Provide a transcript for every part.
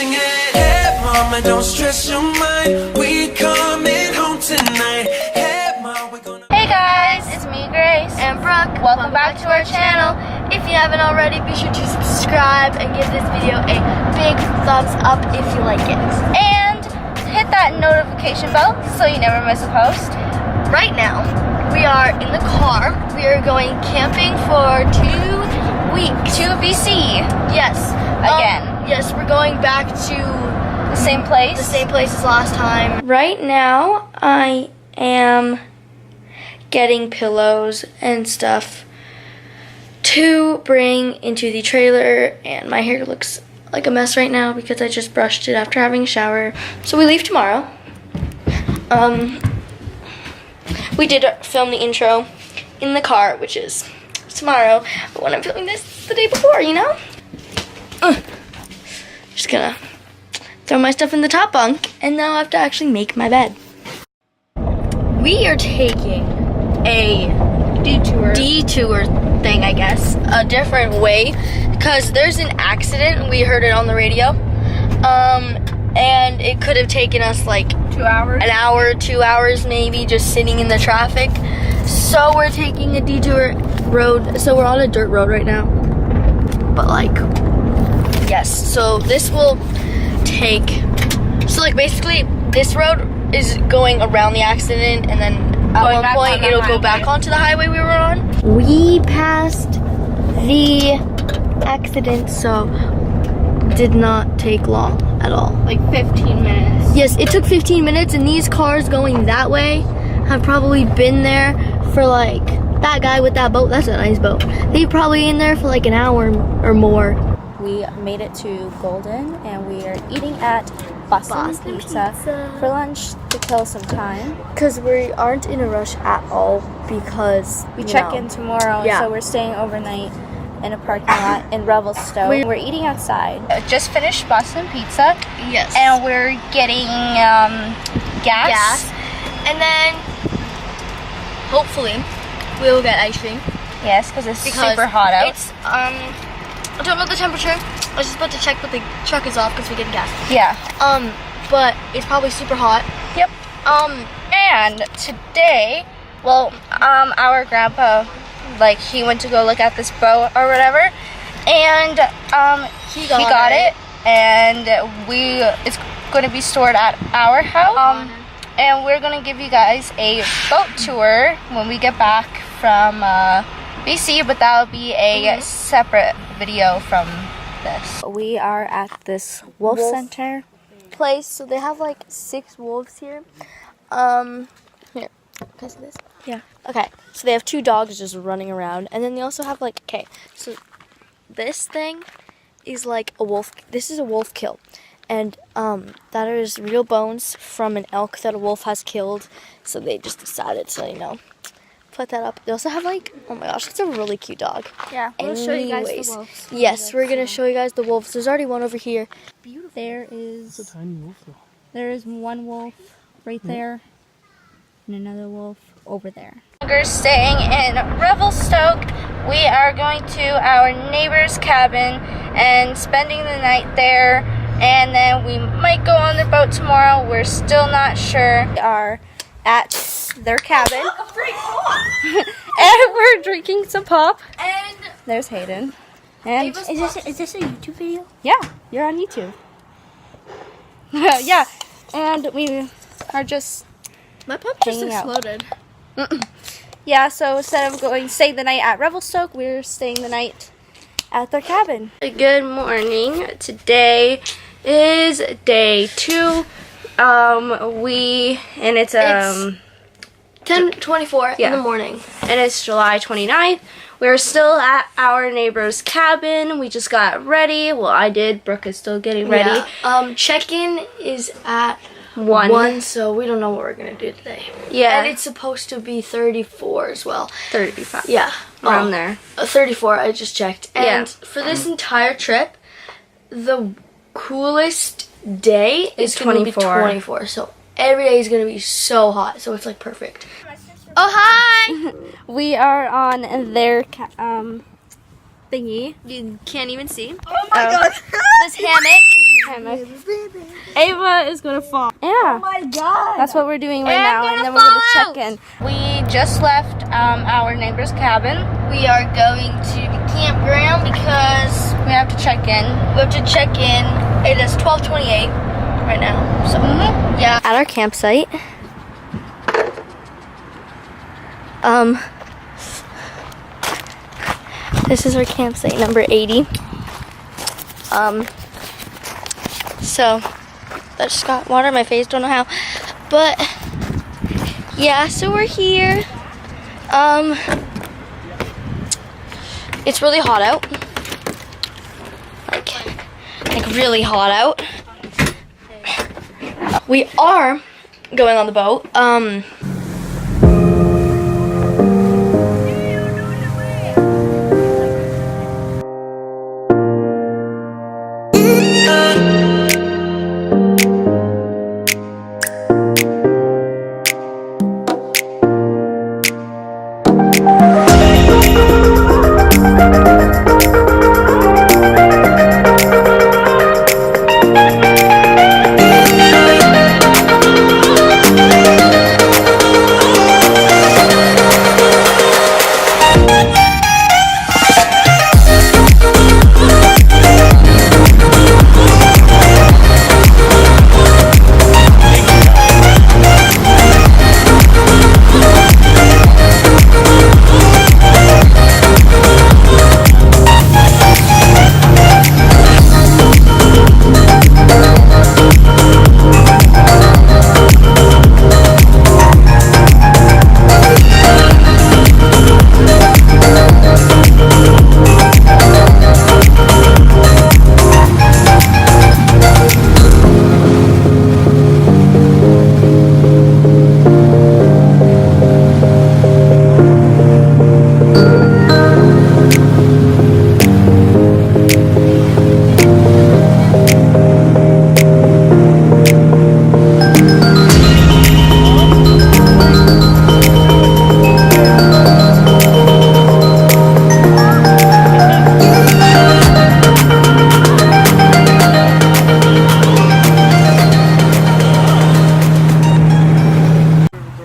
singing. Hey mama, don't stress your mind. We coming home tonight. Hey mama, we're gonna. Hey guys, it's me, Grace, and Brooke. Welcome back to our channel. If you haven't already, be sure to subscribe and give this video a big thumbs up if you like it. And hit that notification bell so you never miss a post. Right now, we are in the car. We are going camping for 2 weeks. To BC. Yes. Again. Yes, we're going back to the same place. The same place as last time. Right now, I am getting pillows and stuff to bring into the trailer, and my hair looks like a mess right now because I just brushed it after having a shower. So we leave tomorrow. We did film the intro in the car, which is tomorrow, but when I'm filming this, it's the day before, you know? Just gonna throw my stuff in the top bunk, and now I have to actually make my bed. We are taking a detour thing, I guess, a different way, because there's an accident. We heard it on the radio, and it could have taken us like 2 hours, an hour, 2 hours maybe, just sitting in the traffic. So we're taking a detour road. So we're on a dirt road right now, but like, yes, so this will take, so like basically this road is going around the accident, and then at one point it'll go back onto the highway we were on. We passed the accident, so did not take long at all. like 15 minutes. Yes, it took 15 minutes, and these cars going that way have probably been there for like, that guy with that boat, that's a nice boat. They've probably in there for like an hour or more. We made it to Golden, and we are eating at Boston Pizza for lunch to kill some time. Because we aren't in a rush at all, because We check in tomorrow, Yeah. so we're staying overnight in a parking lot in Revelstoke. We're eating outside. Just finished Boston Pizza, Yes. and we're getting gas. And then hopefully we'll get ice cream. Yes, because it's Because super hot out. It's I don't know the temperature. I was just about to check, but the truck is off because we're getting gas. Yeah. But it's probably super hot. Yep. And today, well, our grandpa, like, he went to go look at this boat or whatever, and he got it, and it's going to be stored at our house. And we're going to give you guys a boat tour when we get back from BC, but that'll be a separate video from this. We are at this wolf center Place, so they have like 6 wolves here. Here, can I see this? Yeah. Okay, so they have 2 dogs just running around, and then they also have like, okay, so this thing is like a wolf. This is a wolf kill, and that is real bones from an elk that a wolf has killed. So they just decided to, you know, put that up. They also have like, oh my gosh, it's a really cute dog. Yeah, we'll show you guys the Anyways, wolves. yes, we're gonna show you guys the wolves. There's already one over here. Beautiful. There is It's a tiny wolf though. there is one wolf right there, and another wolf over there. We're staying in Revelstoke. We are going to our neighbor's cabin and spending the night there, and then we might go on the boat tomorrow. We're still not sure. We are at their cabin, and we're drinking some pop. And There's Hayden. And is this a YouTube video? yeah, you're on YouTube. Yeah, and we are just My pump just Hanging out. exploded. yeah. So instead of staying the night at Revelstoke, we're staying the night at their cabin. Good morning. Today is day 2. It's 10:24 Yeah. in the morning. and it's July 29th. We're still at our neighbor's cabin. We just got ready. Well, I did. Brooke is still getting ready. Yeah. Check-in is at 1. so we don't know what we're gonna do today. Yeah. And it's supposed to be 34 as well. 35. Yeah. Around there. 34, I just checked. And Yeah. for this entire trip, the coolest day is gonna be 24. 24. So every day is gonna be so hot. So it's like perfect. Oh, hi! We are on their thingy. You can't even see. Oh my god. This hammock. Ava is gonna fall. Yeah. Oh my god. That's what we're doing right now, and then we're gonna check in. We just left our neighbor's cabin. We are going to the campground because We have to check in. we have to check in. It is 12:28 right now. So yeah. At our campsite. This is our campsite number 80. So that just got water in my face, don't know how. But yeah, so we're here. It's really hot out. Like really hot out. We are going on the boat.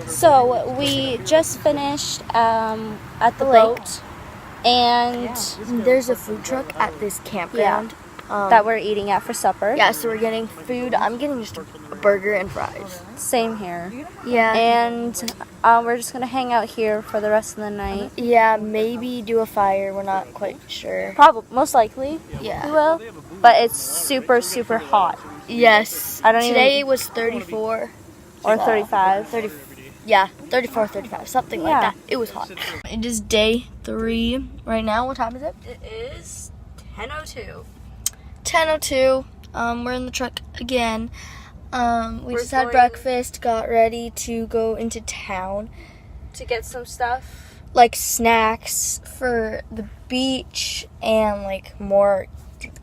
So we just finished at the boat, and There's a food truck at this campground. that we're eating at for supper. Yeah, so we're getting food. I'm getting just a burger and fries. Same here. Yeah. And we're just gonna hang out here for the rest of the night. Yeah, maybe do a fire. We're not quite sure. Probably, most likely, we Yeah. will. But it's super, super hot. Yes. I don't Today was 34. Or So, 35. 30. Yeah, 34, 35, something like Yeah. that. It was hot. It is day 3 right now. What time is it? It is 10:02. 10:02. We're in the truck again. We We're just had going- breakfast, got ready to go into town. To get some stuff. Like snacks for the beach and like more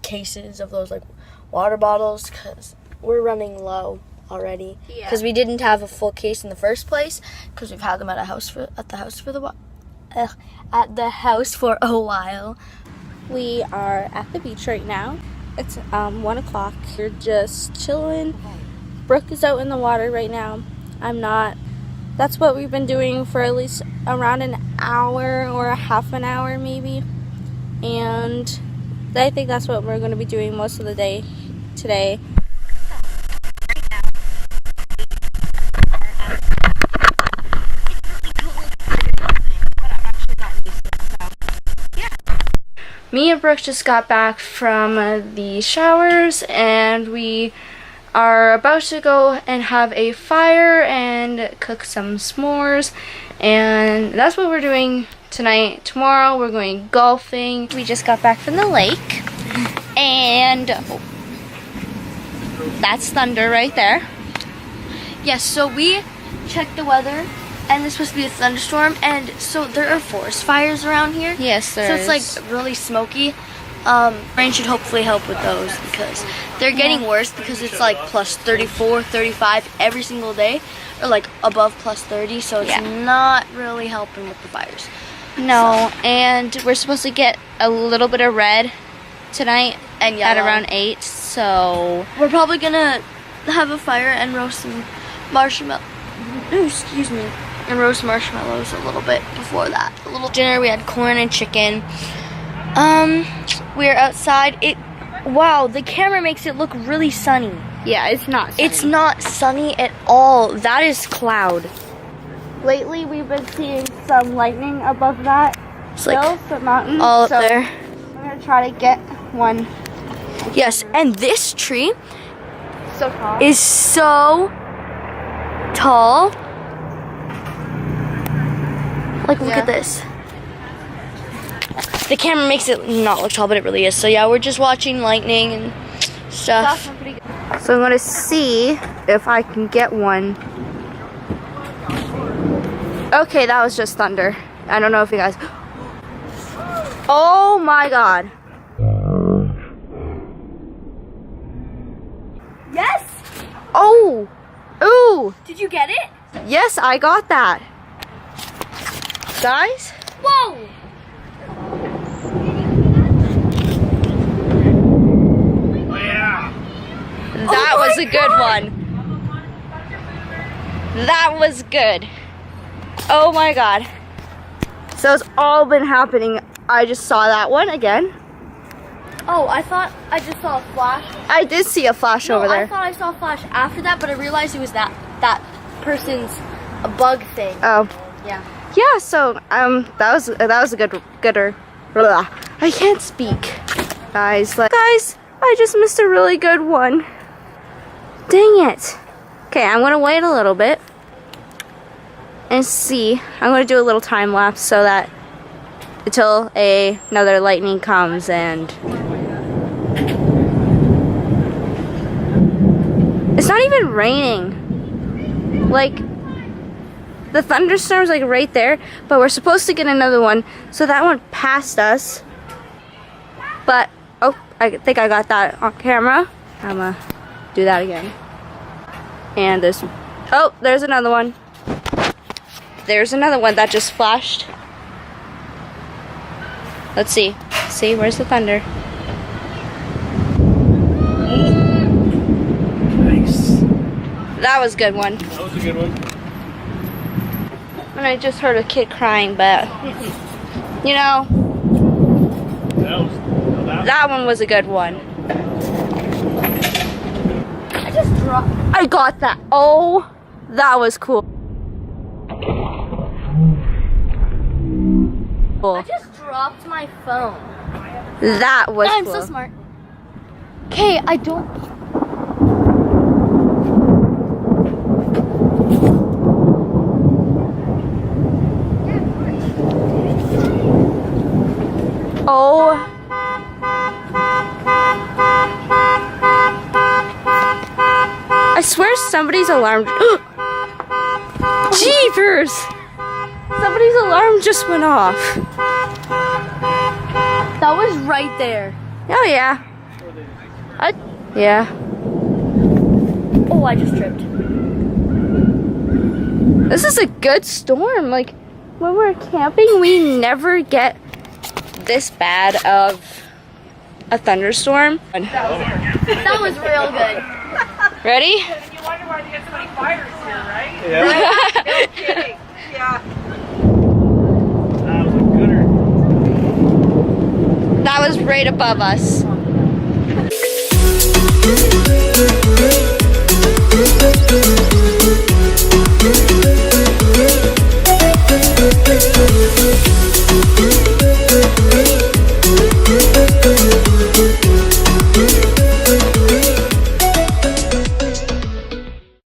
cases of those like water bottles because we're running low already. Yeah. Because we didn't have a full case in the first place because we've had them at the house for a while. We are at the beach right now. It's 1 o'clock. We're just chilling. Brooke is out in the water right now. I'm not. That's what we've been doing for at least around an hour or a half an hour maybe. And I think that's what we're going to be doing most of the day today. Me and Brooke just got back from the showers, and we are about to go and have a fire and cook some s'mores, and that's what we're doing tonight. Tomorrow we're going golfing. We just got back from the lake, and that's thunder right there. Yes, so we checked the weather and it's supposed to be a thunderstorm, and so there are forest fires around here. Yes, there So it's like really smoky. Rain should hopefully help with those because they're getting worse because it's like plus 34, 35 every single day, or like above plus 30, so it's not really helping with the fires. No, and we're supposed to get a little bit of red tonight And at yellow. around 8. so we're probably gonna have a fire and roast some marshmallows. Excuse me. And roast marshmallows a little bit before that. A little dinner. We had corn and chicken. We're outside. Wow, the camera makes it look really sunny. Yeah, it's not sunny. It's not sunny at all. That is cloud. Lately, we've been seeing some lightning above that hill, the mountain. All up there. I'm gonna try to get one. Yes, and this tree So tall. is so tall. Like, look at this. The camera makes it not look tall, but it really is. So yeah, we're just watching lightning and stuff. So I'm gonna see if I can get one. Okay, that was just thunder. I don't know if you guys. Oh my god. Yes! Oh! Ooh! Did you get it? Yes, I got that. Guys? Whoa! That was a good one. That was good. Oh my god. So it's all been happening. I just saw that one again. Oh, I thought I just saw a flash. I did see a flash over I there. thought I saw a flash after that, but I realized it was that person's bug thing. Oh. Yeah. Yeah, so that was a gooder. Blah. I can't speak. Guys, I just missed a really good one. Dang it. Okay, I'm gonna wait a little bit and see. I'm gonna do a little time lapse so that until another lightning comes and it's not even raining. Like, the thunderstorm's like right there, but we're supposed to get another one, so that one passed us. But oh, I think I got that on camera. I'm gonna do that again. And there's another one. There's another one that just flashed. Let's see. See, where's the thunder? Nice. That was a good one. That was a good one. And I just heard a kid crying, but you know, that one was a good one. I got that. Oh, that was cool. I just dropped my phone. That was I'm cool. so smart. Okay, I don't. Oh. I swear somebody's alarm. Jeepers! Somebody's alarm just went off. That was right there. Oh yeah. Yeah. Oh, I just tripped. This is a good storm. Like, when we're camping, we never get this bad of a thunderstorm. That was real good. Ready? You wonder why they get so many fires here, right? Yeah. No kidding. Yeah. That was a gooder. That was right above us.